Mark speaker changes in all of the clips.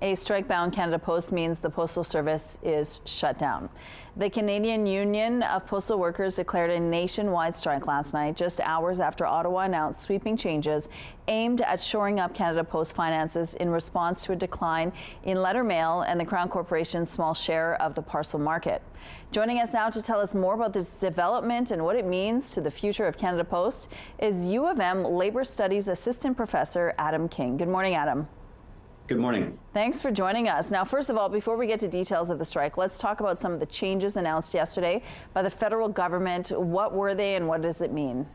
Speaker 1: A strike-bound Canada Post means the Postal Service is shut down. The Canadian Union of Postal Workers declared a nationwide strike last night, just hours after Ottawa announced sweeping changes aimed at shoring up Canada Post finances in response to a decline in letter mail and the Crown Corporation's small share of the parcel market. Joining us now to tell us more about this development and what it means to the future of Canada Post is U of M Labor Studies Assistant Professor Adam King. Good morning, Adam.
Speaker 2: Good morning.
Speaker 1: Thanks for joining us. Now, first of all, before we get to details of the strike, let's talk about some of the changes announced yesterday by the federal government. What were they and what does it mean?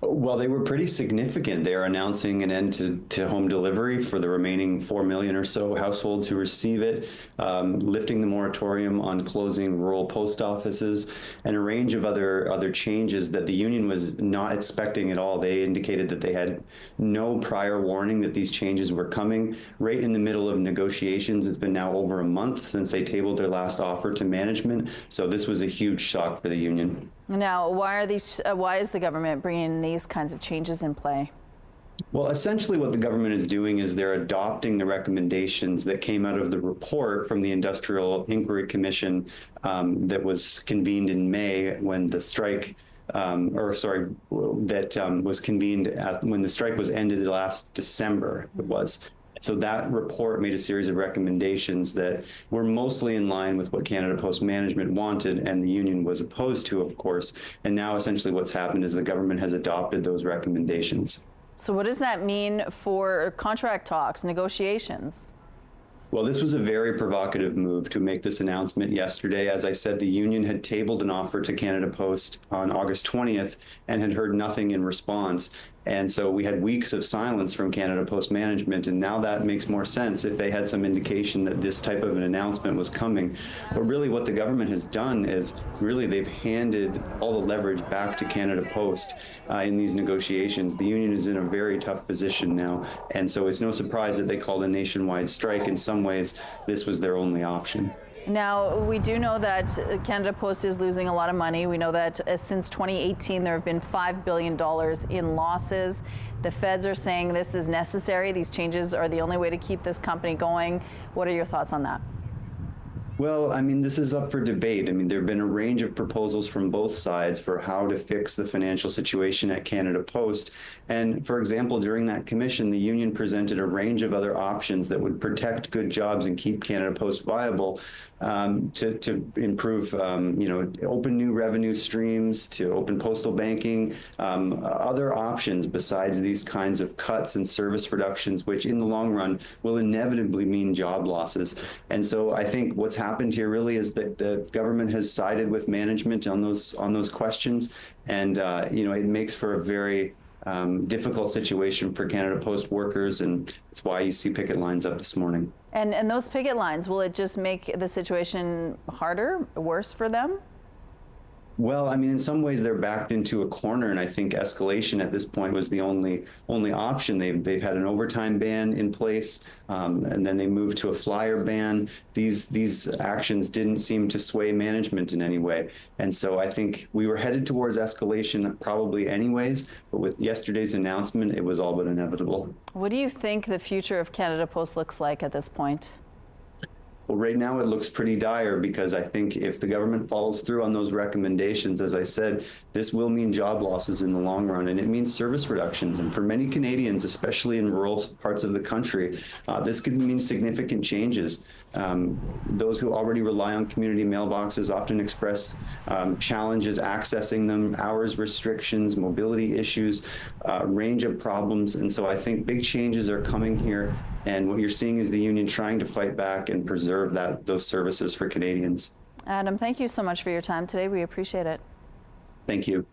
Speaker 2: Well, they were pretty significant. They are announcing an end to home delivery for the remaining 4 million or so households who receive it, lifting the moratorium on closing rural post offices, and a range of other changes that the union was not expecting at all. They indicated that they had no prior warning that these changes were coming. Right in the middle of negotiations, it's been now over a month since they tabled their last offer to management. So this was a huge shock for the union.
Speaker 1: Now, why is the government bringing these kinds of changes in play?
Speaker 2: Well, essentially what the government is doing is they're adopting the recommendations that came out of the report from the Industrial Inquiry Commission that was convened in May when the strike was convened when the strike was ended last December, it was. So that report made a series of recommendations that were mostly in line with what Canada Post management wanted and the union was opposed to, of course. And now essentially what's happened is the government has adopted those recommendations.
Speaker 1: So what does that mean for contract talks, negotiations?
Speaker 2: Well, this was a very provocative move to make this announcement yesterday. As I said, the union had tabled an offer to Canada Post on August 20th and had heard nothing in response. And so we had weeks of silence from Canada Post management, and now that makes more sense if they had some indication that this type of an announcement was coming. But really what the government has done is really they've handed all the leverage back to Canada Post in these negotiations. The union is in a very tough position now, and so it's no surprise that they called a nationwide strike. In some ways, this was their only option.
Speaker 1: Now, we do know that Canada Post is losing a lot of money. We know that since 2018, there have been $5 billion in losses. The feds are saying this is necessary. These changes are the only way to keep this company going. What are your thoughts on that?
Speaker 2: Well, I mean, this is up for debate. I mean, there have been a range of proposals from both sides for how to fix the financial situation at Canada Post. And for example, during that commission, the union presented a range of other options that would protect good jobs and keep Canada Post viable, to improve, open new revenue streams, to open postal banking, other options besides these kinds of cuts and service reductions, which in the long run will inevitably mean job losses. And so I think what's happened here really is that the government has sided with management on those questions, and it makes for a very difficult situation for Canada Post workers, and that's why you see picket lines up this morning.
Speaker 1: And those picket lines, will it just make the situation harder, worse for them?
Speaker 2: Well, I mean, in some ways they're backed into a corner, and I think escalation at this point was the only option. They've had an overtime ban in place, and then they moved to a flyer ban. These actions didn't seem to sway management in any way, and so I think we were headed towards escalation probably anyways. But with yesterday's announcement, it was all but inevitable.
Speaker 1: What do you think the future of Canada Post looks like at this point?
Speaker 2: Well, right now it looks pretty dire, because I think if the government follows through on those recommendations, as I said, this will mean job losses in the long run, and it means service reductions. And for many Canadians, especially in rural parts of the country, this could mean significant changes. Those who already rely on community mailboxes often express challenges accessing them, hours restrictions, mobility issues, range of problems. And so I think big changes are coming here. And what you're seeing is the union trying to fight back and preserve those services for Canadians.
Speaker 1: Adam, thank you so much for your time today. We appreciate it.
Speaker 2: Thank you.